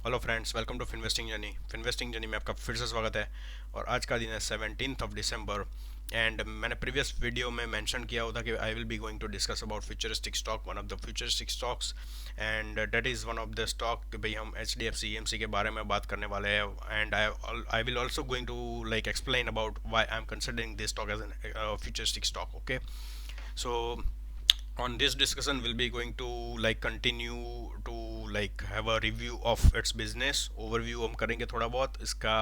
Hello friends, welcome to Finvesting journey में आपका फिर से स्वागत है। और आज का दिन है 17 दिसंबर। एंड मैंने प्रीवियस वीडियो में मेंशन किया होता कि I will be going to discuss about futuristic stock, one of the futuristic stocks. And that is one of the stock कि भाई हम H D F C M C के बारे में बात करने वाले हैं। And I will also going to like explain about why I am considering this stock as an futuristic stock. Okay, so on this discussion we'll be going to like continue to like have a review of its business overview हम करेंगे थोड़ा बहुत इसका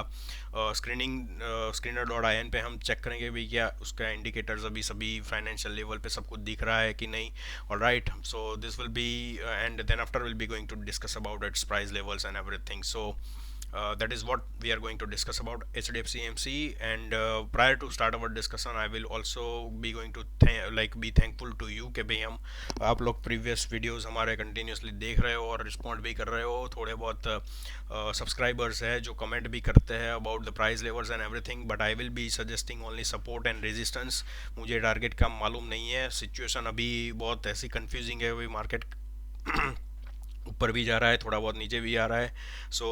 screener dot I N पे हम check करेंगे भी क्या उसका इंडिकेटर्स अभी सभी फाइनेंशियल लेवल पे सब कुछ दिख रहा है कि नहीं। All right, so this will be and then after will be going to discuss about its price levels and everything. So that is what we are going to discuss about HDFC AMC. And prior to start our discussion, I will also be going to be thankful to you कि भाई हम आप लोग previous videos हमारे continuously देख रहे हो और रिस्पॉन्ड भी कर रहे हो। थोड़े बहुत सब्सक्राइबर्स है जो कमेंट भी करते हैं about the price levels and everything, but I will B suggesting only support and resistance. मुझे टारगेट का मालूम नहीं है, सिचुएशन अभी बहुत ऐसी कंफ्यूजिंग है, अभी मार्केट ऊपर भी जा रहा है, थोड़ा बहुत नीचे भी आ रहा है। सो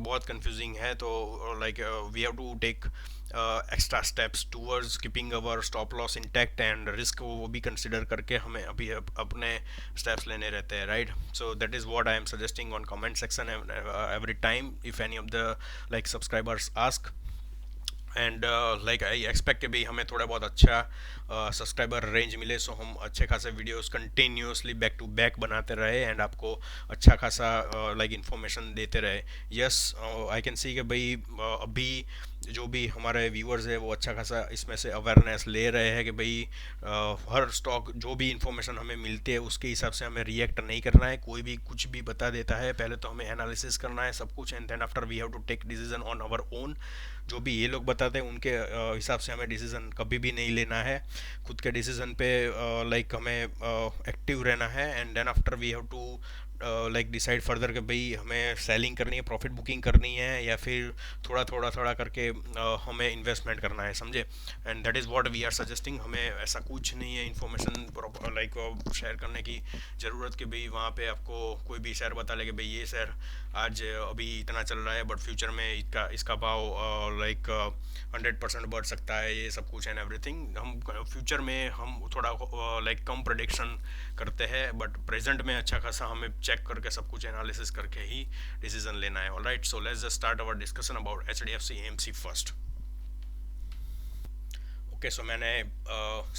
बहुत कंफ्यूजिंग है। तो like we have to take extra steps towards keeping our stop loss intact and risk वो भी कंसिडर करके हमें अभी अपने स्टेप्स लेने रहते हैं, right. So that is what I am suggesting on comment section every time if any of the like subscribers ask. And like I expect कि भाई हमें थोड़ा बहुत अच्छा सब्सक्राइबर रेंज मिले, सो हम अच्छे खासे videos continuously back to back बनाते रहे एंड आपको अच्छा खासा लाइक इन्फॉर्मेशन देते रहे। यस, आई कैन सी कि भाई अभी जो भी हमारे व्यूअर्स है वो अच्छा खासा इसमें से अवेयरनेस ले रहे हैं कि भाई हर स्टॉक जो भी इंफॉर्मेशन हमें मिलती है उसके हिसाब से हमें रिएक्ट नहीं करना है। कोई भी कुछ भी बता देता है, पहले तो हमें एनालिसिस करना है सब कुछ and then after we have to take decision on our own. जो भी ये लोग बताते हैं उनके हिसाब से हमें डिसीजन कभी भी नहीं लेना है। खुद के डिसीजन पे लाइक हमें एक्टिव रहना है and then after we have to like decide further कि भाई हमें सेलिंग करनी है, प्रॉफिट बुकिंग करनी है या फिर थोड़ा करके हमें इन्वेस्टमेंट करना है, समझे। And that is what we are suggesting. हमें ऐसा कुछ नहीं है इन्फॉर्मेशन लाइक शेयर करने की ज़रूरत कि भाई वहाँ पे आपको कोई भी शेयर बता ले कि भाई ये शेयर आज अभी इतना चल रहा है बट फ्यूचर में इसका भाव लाइक 100% बढ़ सकता है, ये सब कुछ एंड एवरीथिंग। हम फ्यूचर में हम थोड़ा लाइक कम प्रोडिक्शन करते हैं बट प्रेजेंट में अच्छा खासा हमें चेक करके सब कुछ एनालिसिस करके ही डिसीजन लेना है। Alright, so let's just start our discussion about HDFC AMC first. Okay, so मैंने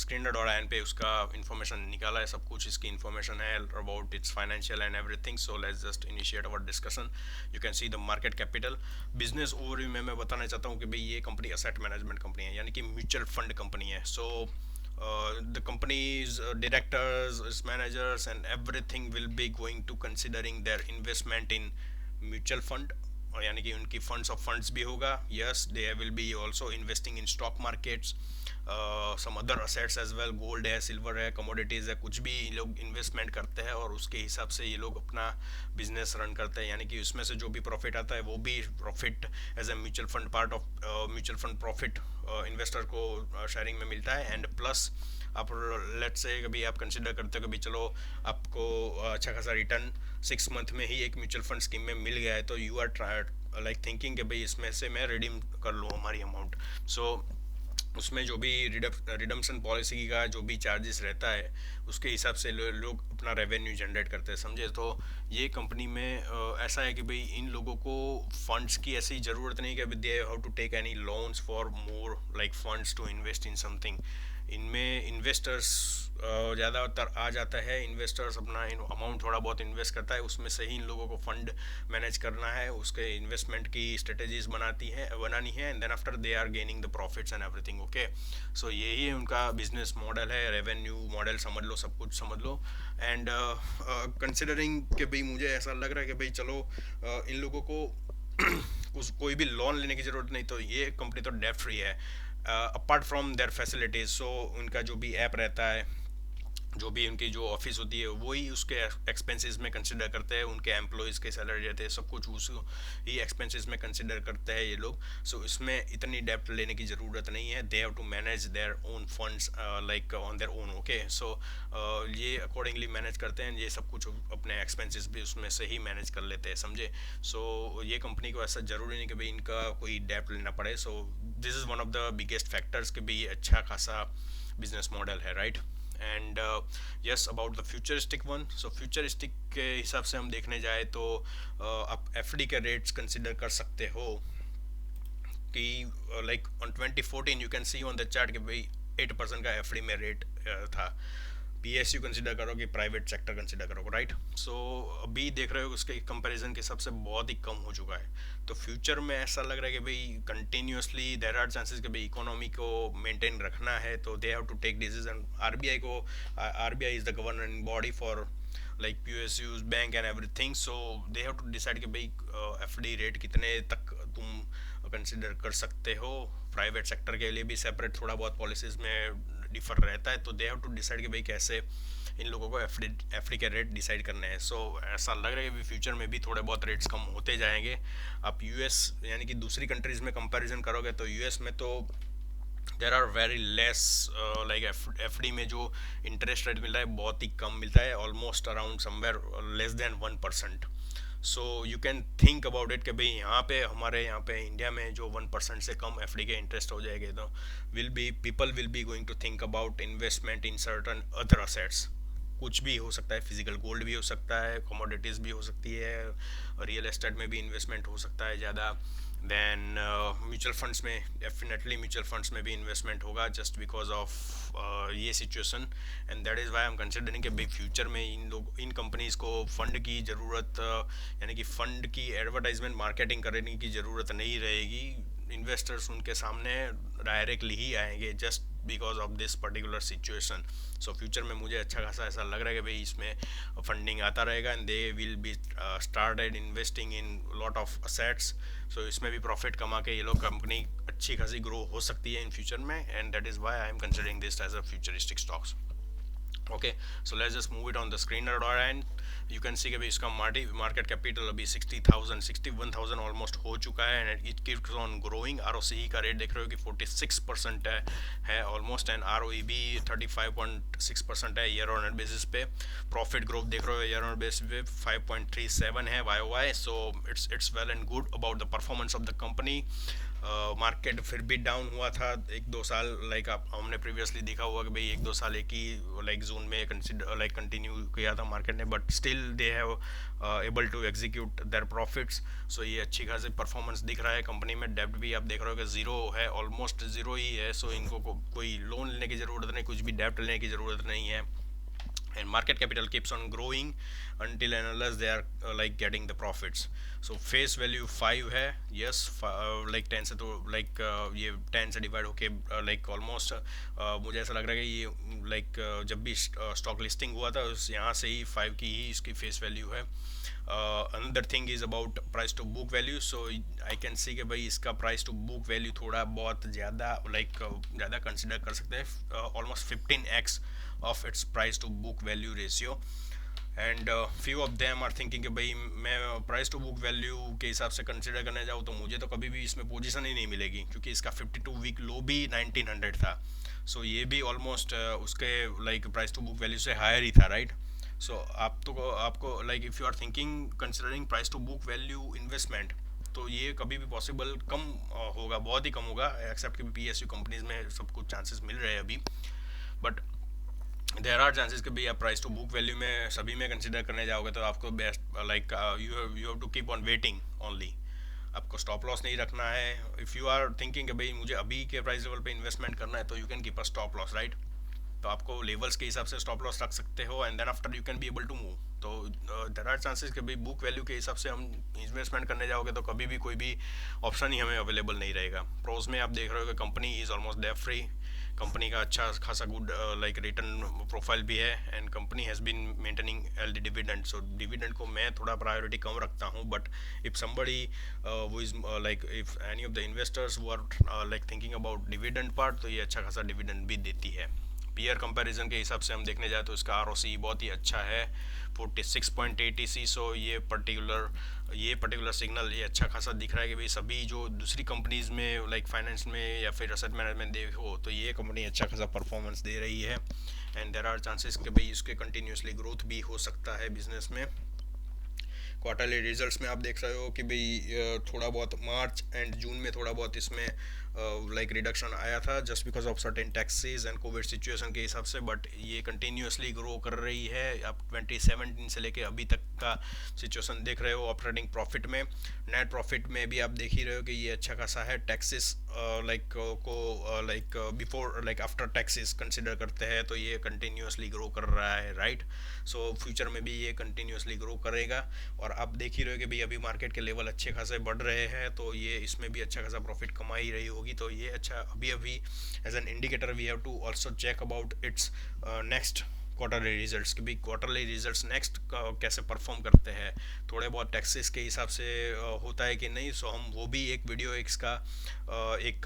स्क्रीनर डॉट आई एन पे उसका इन्फॉर्मेशन निकाला है, सब कुछ इसकी इन्फॉर्मेशन है about it's financial and everything. So let's just initiate our discussion. You can see the market capital. Business overview में मैं बताना चाहता हूँ कि भाई ये कंपनी असेट मैनेजमेंट कंपनी है, यानी कि म्यूचुअल फंड कंपनी है। सो the company's directors, its managers and everything will be going to considering their investment in mutual fund, यानी कि उनकी फंड्स ऑफ फंड्स भी होगा। Yes, they will be also investing in stock markets, some other assets as well, gold है, silver है, commodities है, कुछ भी ये लोग इन्वेस्टमेंट करते हैं और उसके हिसाब से ये लोग अपना बिजनेस रन करते हैं। यानी कि उसमें से जो भी प्रॉफिट आता है वो भी profit as a mutual fund part of mutual fund profit investor को शेयरिंग में मिलता है। एंड प्लस आप लेट्स से कभी आप कंसिडर करते हो कि भाई चलो आपको अच्छा खासा रिटर्न 6 मंथ में ही एक म्यूचुअल फंड स्कीम में मिल गया है, तो यू आर लाइक थिंकिंग कि भाई इसमें से मैं रिडीम कर लूँ हमारी अमाउंट। सो उसमें जो भी रिडम्पशन पॉलिसी का जो भी चार्जेस रहता है उसके हिसाब से लोग अपना रेवेन्यू जनरेट करते हैं, समझे। तो ये कंपनी में ऐसा है कि भाई इन लोगों को फंड्स की ऐसी ज़रूरत नहीं कि they have to take any loans for more like funds to invest in something. इनमें इन्वेस्टर्स ज़्यादातर आ जाता है, इन्वेस्टर्स अपना अमाउंट थोड़ा बहुत इन्वेस्ट करता है, उसमें से ही इन लोगों को फंड मैनेज करना है, उसके इन्वेस्टमेंट की स्ट्रेटेजीज बनानी है and then after they are gaining the profits and everything. Okay, so यही उनका बिजनेस मॉडल है, रेवेन्यू मॉडल समझ लो, सब कुछ समझ लो। एंड कंसिडरिंग कि भाई मुझे ऐसा लग रहा है कि भाई चलो इन लोगों को कोई भी लोन लेने की ज़रूरत नहीं, तो ये कंपनी तो डेट फ्री है अपार्ट फ्रॉम देयर फैसिलिटीज़। सो उनका जो भी ऐप रहता है जो भी उनकी जो ऑफिस होती है वही उसके एक्सपेंसेस में कंसिडर करते हैं, उनके एम्प्लॉयज़ के सैलरी रहते हैं, सब कुछ उसको ही एक्सपेंसेस में कंसिडर करते हैं ये लोग। सो इसमें इतनी डेप्थ लेने की ज़रूरत नहीं है, they have to manage their own funds like on their own. Okay, so ये अकॉर्डिंगली मैनेज करते हैं, ये सब कुछ अपने एक्सपेंसेस भी उसमें से ही मैनेज कर लेते हैं, समझे। सो ये कंपनी को ऐसा ज़रूरी नहीं कि भाई इनका कोई डेप्थ लेना पड़े। So this is one of the biggest factors कि भाई ये अच्छा खासा बिजनेस मॉडल है, right. And yes, about the futuristic one, so futuristic के हिसाब से हम देखने जाए तो आप एफडी के रेट्स कंसिडर कर सकते हो कि like on 2014 you can C on the chart कि भाई 8% का एफडी में रेट था। पीएसयू कंसिडर करो कि प्राइवेट सेक्टर कंसिडर करो, राइट। सो अभी देख रहे हो उसके कंपैरिजन के हिसाब से बहुत ही कम हो चुका है। तो फ्यूचर में ऐसा लग रहा है कि भाई कंटिन्यूसली देर आर चांसेस कि भाई इकोनॉमी को मेंटेन रखना है तो they have to take decision. RBI को, RBI is the governing body for like PSUs bank and everything. So they have to decide कि भाई एफडी रेट कितने तक तुम कंसिडर कर सकते हो। प्राइवेट सेक्टर के लिए भी सेपरेट थोड़ा बहुत पॉलिसीज में डिफर रहता है, तो दे हैव टू डिसाइड कि भाई कैसे इन लोगों को एफडी के रेट डिसाइड करने हैं। सो ऐसा लग रहा है कि फ्यूचर में भी थोड़े बहुत रेट्स कम होते जाएंगे। आप यूएस यानी कि दूसरी कंट्रीज में कंपैरिजन करोगे तो यूएस में तो there are very less, like FD में जो इंटरेस्ट रेट मिल रहा है बहुत ही कम मिलता है, almost around somewhere less than 1%। So you can think about it कि भाई यहाँ पे हमारे यहाँ पे इंडिया में जो 1% से कम एफडी के इंटरेस्ट हो जाएंगे तो people will be going to think about investment in certain other assets. कुछ भी हो सकता है, फिजिकल गोल्ड भी हो सकता है, कमोडिटीज़ भी हो सकती है, रियल एस्टेट में भी इन्वेस्टमेंट हो सकता है ज़्यादा। देन म्यूचुअल फंड्स में, डेफिनेटली म्यूचुअल फंड्स में भी इन्वेस्टमेंट होगा जस्ट बिकॉज ऑफ ये situation. And that is why I am considering कि भाई फ्यूचर में इन कंपनीज़ को फंड की ज़रूरत, यानी कि फ़ंड की एडवर्टाइजमेंट मार्केटिंग करने की ज़रूरत नहीं रहेगी। इन्वेस्टर्स उनके सामने डायरेक्टली ही आएंगे just because of this particular situation. So future में मुझे अच्छा खासा ऐसा लग रहा है कि भाई इसमें फंडिंग आता रहेगा and they will be started investing in lot of assets. So इसमें भी प्रॉफिट कमा के ये लोग कंपनी अच्छी खासी ग्रो हो सकती है इन फ्यूचर में, and that is why I am considering this as a futuristic stocks. Okay, so let's just move it on the screen and you can see कि भाई इसका मार्केट कैपिटल अभी 60,000 61,000 ऑलमोस्ट हो चुका है and it keeps on growing. ROCE का rate देख रहे हो कि 46% है ऑलमोस्ट, एंड आरओई भी 35.6% है ईयर ऑन ईयर बेसिस पे। प्रॉफिट ग्रोथ देख रहे हो ईयर ऑन बेसिस पे 5.37 है Y. So it's well and good about the performance of the company. Market फिर भी डाउन हुआ था 1-2 साल, लाइक आप हमने प्रीवियसली देखा हुआ कि भाई 1-2 साल एक ही लाइक जोन में कंसिडर लाइक कंटिन्यू किया था मार्केट ने, but still they have able to execute their profits. So ये अच्छी खासी परफॉर्मेंस दिख रहा है कंपनी में। डेब्ट भी आप देख रहे हो कि ज़ीरो है, ऑलमोस्ट ज़ीरो ही है। सो इनको कोई लोन लेने की ज़रूरत नहीं, कुछ भी डेब्ट लेने की ज़रूरत नहीं है, and market capital keeps on growing until and unless they are like getting the profits. So face value 5 है, yes, like 10 से तो like ये 10 से डिवाइड होके like almost मुझे ऐसा लग रहा है कि ये like जब भी स्टॉक लिस्टिंग हुआ था उस यहाँ से ही 5 की ही इसकी फेस वैल्यू है। Another thing is about price to book value. So I can see कि भाई इसका प्राइस टू बुक वैल्यू थोड़ा बहुत ज़्यादा लाइक ज़्यादा कंसिडर कर सकते हैं, almost 15x of its price to book value ratio, and few of them are thinking कि भाई मैं प्राइस टू बुक वैल्यू के हिसाब से कंसिडर करने जाऊँ तो मुझे तो कभी भी इसमें पोजीशन ही नहीं मिलेगी क्योंकि इसका 52 वीक लो भी 1900 था। सो ये भी ऑलमोस्ट उसके like price to book value से हायर ही था, राइट। सो आपको like if you are thinking considering price to book value investment तो ये कभी भी पॉसिबल कम होगा, बहुत ही कम होगा, एक्सेप्ट कि पीएसयू कंपनीज में सब कुछ चांसेस मिल रहे हैं अभी। बट देर आर चांसेस कि भाई आप प्राइस टू बुक वैल्यू में सभी में कंसिडर करने जाओगे तो आपको best like you have to keep on waiting only. आपको स्टॉप लॉस नहीं रखना है। इफ़ यू आर थिंकिंग कि भाई मुझे अभी के प्राइस लेवल पे इन्वेस्टमेंट करना है तो you can keep a stop loss, right. तो आपको लेवल्स के हिसाब से स्टॉप लॉस रख सकते हो and then after you can be able to move. तो देर आर चांसेस कि भाई बुक वैल्यू के हिसाब से हम इन्वेस्टमेंट करने जाओगे तो कभी भी कोई भी ऑप्शन ही हमें अवेलेबल नहीं रहेगा। प्रोज में आप देख रहे हो कि company is almost debt free, company का अच्छा खासा गुड लाइक रिटर्न प्रोफाइल भी है and company has been maintaining healthy dividend. So dividend को मैं थोड़ा प्रायोरिटी कम रखता हूँ, बट इफ समबडी वो is like if any of the investors वो are like thinking about dividend part तो ये अच्छा खासा डिविडेंड भी देती है। पीयर कंपैरिजन के हिसाब से हम देखने जाए तो इसका आरओसी बहुत ही अच्छा है 46.80। सो ये पर्टिकुलर सिग्नल ये अच्छा खासा दिख रहा है कि भाई सभी जो दूसरी कंपनीज में लाइक फाइनेंस में या फिर असेट मैनेजमेंट देखो तो ये कंपनी अच्छा खासा परफॉर्मेंस दे रही है, एंड देर आर चांसेस कि भाई इसके कंटिन्यूसली ग्रोथ भी हो सकता है बिजनेस में। क्वार्टरली रिजल्ट्स में आप देख रहे हो कि भाई थोड़ा बहुत मार्च एंड जून में थोड़ा बहुत इसमें लाइक रिडक्शन आया था just because of certain taxes and Covid situation के हिसाब से, बट ये कंटिन्यूसली ग्रो कर रही है। आप 2017 से लेके अभी तक का सिचुएशन देख रहे हो। ऑपरेटिंग प्रॉफिट में, नेट प्रॉफिट में भी आप देख ही रहे हो कि ये अच्छा खासा है। टैक्सेस लाइक को like before like after taxes consider करते हैं तो ये कंटिन्यूसली ग्रो कर रहा है, राइट। सो फ्यूचर में भी ये कंटिन्यूसली ग्रो करेगा, और आप देख ही रहे हो कि भाई अभी मार्केट के लेवल अच्छे खासे बढ़ रहे हैं तो ये इसमें भी अच्छा खासा प्रॉफिट कमा ही रही होगी। तो ये अच्छा अभी अभी as an indicator we have to also check about its next quarterly results कि भाई क्वार्टरली रिजल्ट्स नेक्स्ट कैसे परफॉर्म करते हैं। थोड़े बहुत टैक्सेस के हिसाब से होता है कि नहीं, सो हम वो भी एक वीडियो इसका एक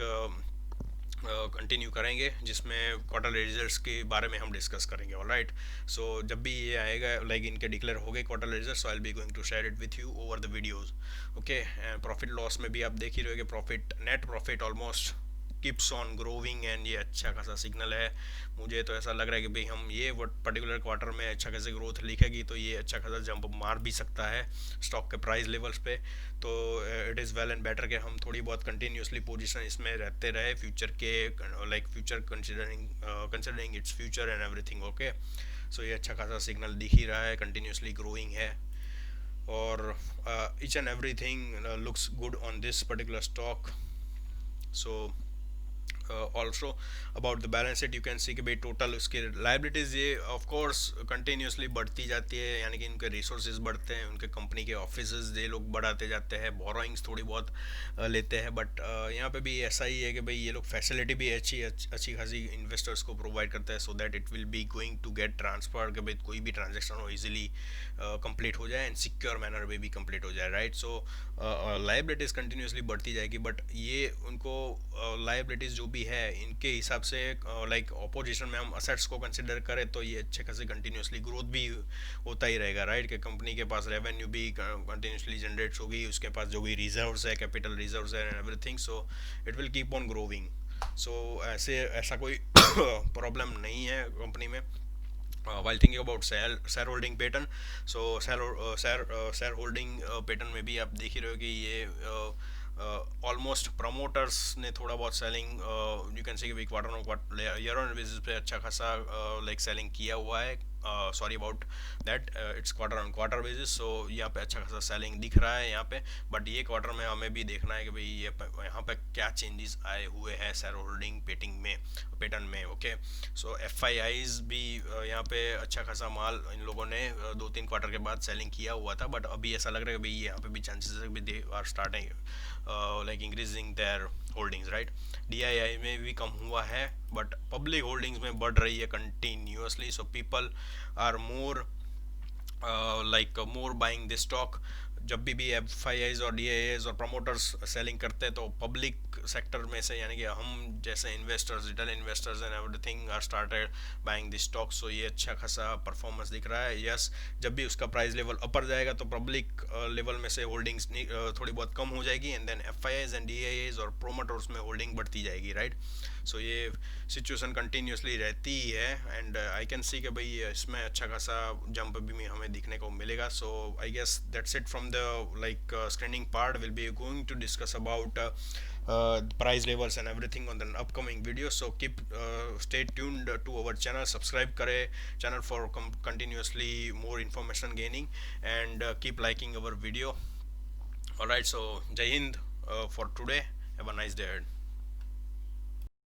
कंटिन्यू करेंगे जिसमें क्वार्टर रिजल्ट्स के बारे में हम डिस्कस करेंगे। ऑलराइट, सो जब भी ये आएगा लाइक इनके डिक्लेयर हो गए quarter results, I will be going to share it with you over the videos. Okay, profit loss में भी आप देख ही रहे हो कि profit net profit almost keeps on growing, and ये अच्छा खासा सिग्नल है। मुझे तो ऐसा लग रहा है कि भाई हम ये पर्टिकुलर क्वार्टर में अच्छा खासा ग्रोथ लिखेगी तो ये अच्छा खासा जंप मार भी सकता है स्टॉक के प्राइस लेवल्स पे। तो it is well and better कि हम थोड़ी बहुत कंटिन्यूसली पोजीशन इसमें रहते रहे फ्यूचर के like future considering it's future and everything. Okay, so ये अच्छा खासा सिग्नल दिख ही रहा है, कंटिन्यूसली ग्रोइंग है, और each and everything looks good on this particular stock. So also about the balance sheet you can see कि भाई टोटल उसके लाइबिलिटीज़ ये ऑफ कोर्स कंटिन्यूसली बढ़ती जाती है, यानी कि उनके रिसोर्सेज बढ़ते हैं, उनके कंपनी के ऑफिसेज ये लोग बढ़ाते जाते हैं, बोरोइंग्स थोड़ी बहुत लेते हैं, बट यहाँ पे भी ऐसा ही है कि भाई ये लोग फैसिलिटी भी अच्छी खासी इन्वेस्टर्स को प्रोवाइड करता है so that it will be going to get transfer कि भाई कोई भी ट्रांजेक्शन हो इजीली कंप्लीट हो जाए एंड सिक्योर मैनर में भी कंप्लीट हो जाए, राइट। सो लाइबिलिटीज़ कंटिन्यूसली बढ़ती जाएगी, बट ये उनको लाइबिलिटीज़ जो भी है इनके हिसाब से लाइक ऑपोजिशन में हम असेट्स को कंसिडर करें तो ये अच्छे खासे कंटिन्यूसली ग्रोथ भी होता ही रहेगा, राइट। कि कंपनी के पास रेवेन्यू भी कंटिन्यूसली जनरेट होगी, उसके पास जो भी रिजर्व्स है, कैपिटल रिजर्व्स है and everything, so it will keep on growing. So ऐसा कोई प्रॉब्लम नहीं है कंपनी में। While thinking about shareholding pattern, so shareholding pattern में भी आप देख ही रहे हो कि ये ऑलमोस्ट प्रमोटर्स ने थोड़ा बहुत सेलिंग यू कैन से कि quarter on quarter year on basis पे अच्छा खासा लाइक सेलिंग किया हुआ है। Sorry about that, it's quarter on quarter basis, so यहाँ पे अच्छा खासा सेलिंग दिख रहा है यहाँ पे, बट ये क्वार्टर में हमें भी देखना है कि भाई ये यहाँ पे क्या चेंजेस आए हुए हैं शेयर होल्डिंग पैटर्न में। ओके, सो एफआईआईज भी यहाँ पे अच्छा खासा माल इन लोगों ने 2-3 क्वार्टर के बाद सेलिंग किया हुआ था, बट अभी ऐसा लग रहा है कि भाई यहाँ पे भी चांसेस है कि they are starting like increasing their holdings, right. DII में भी कम हुआ है, बट पब्लिक होल्डिंग्स में बढ़ रही है continuously, so people are more like more buying this stock. जब भी एफ आई आईज और डी आई आईज और प्रमोटर्स सेलिंग करते हैं तो पब्लिक सेक्टर में से यानी कि हम जैसे investors, retail investors and everything are started buying this stock, so ये अच्छा खासा परफॉर्मेंस दिख रहा है। यस, जब भी उसका प्राइस लेवल अपर जाएगा तो पब्लिक लेवल में से होल्डिंग्स थोड़ी बहुत कम हो जाएगी, and then F I Is and D I Is और प्रोमोटर्स में होल्डिंग बढ़ती जाएगी, राइट। सो ये सिचुएशन कंटिन्यूसली रहती ही है, एंड आई कैन सी कि भाई इसमें अच्छा खासा जंप भी हमें दिखने को मिलेगा। So I guess that's it from the like screening part. We'll be going to discuss about price levels and everything on the upcoming video, so keep stay tuned to our channel, subscribe kare channel for continuously more information gaining, and keep liking our video. All right, so Jai Hind for today, have a nice day ahead.